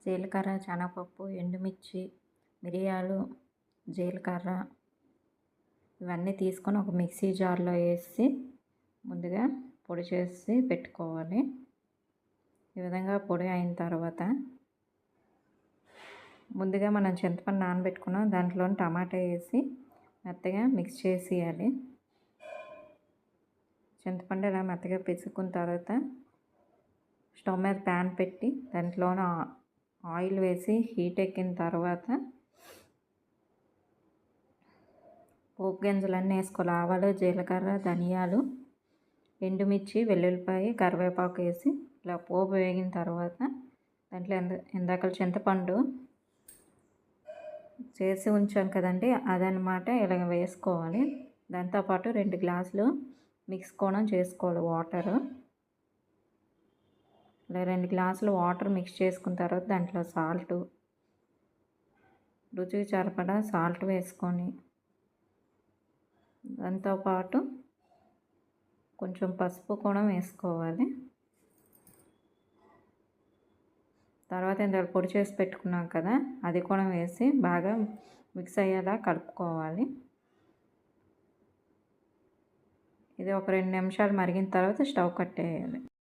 జీలకర్ర, శనగపప్పు, ఎండుమిర్చి, మిరియాలు, జీలకర్ర ఇవన్నీ తీసుకొని ఒక మిక్సీ జార్లో వేసి ముందుగా పొడి చేసి పెట్టుకోవాలి. ఈ విధంగా పొడి అయిన తర్వాత ముందుగా మనం చింతపండు నానబెట్టుకున్నాం, దాంట్లో టమాటా వేసి మెత్తగా మిక్స్ చేసేయాలి. చింతపండు ఇలా మెత్తగా పిసుకున్న తర్వాత స్టవ్ మీద ప్యాన్ పెట్టి దాంట్లోన ఆయిల్ వేసి హీట్ ఎక్కిన తర్వాత పోపు గింజలన్నీ వేసుకోవాలి. ఆవాలు, జీలకర్ర, ధనియాలు, ఎండుమిర్చి, వెల్లుల్లిపాయ, కరివేపాకు వేసి ఇలా పోపు వేగిన తర్వాత దాంట్లో ఇందాక చింతపండు చేసి ఉంచాం కదండి, అదనమాట ఇలాగ వేసుకోవాలి. దాంతోపాటు 2 గ్లాసులు మిక్స్ కూడా చేసుకోవాలి వాటరు. ఇలా 2 గ్లాసులు వాటర్ మిక్స్ చేసుకున్న తర్వాత దాంట్లో సాల్టు, రుచికి సరిపడా సాల్ట్ వేసుకొని దాంతోపాటు కొంచెం పసుపు కూడా వేసుకోవాలి. తర్వాత ఇందులో పొడి చేసి పెట్టుకున్నాం కదా, అది కూడా వేసి బాగా మిక్స్ అయ్యేలా కలుపుకోవాలి. ఇది ఒక 2 నిమిషాలు మరిగిన తర్వాత స్టవ్ కట్టేయాలి.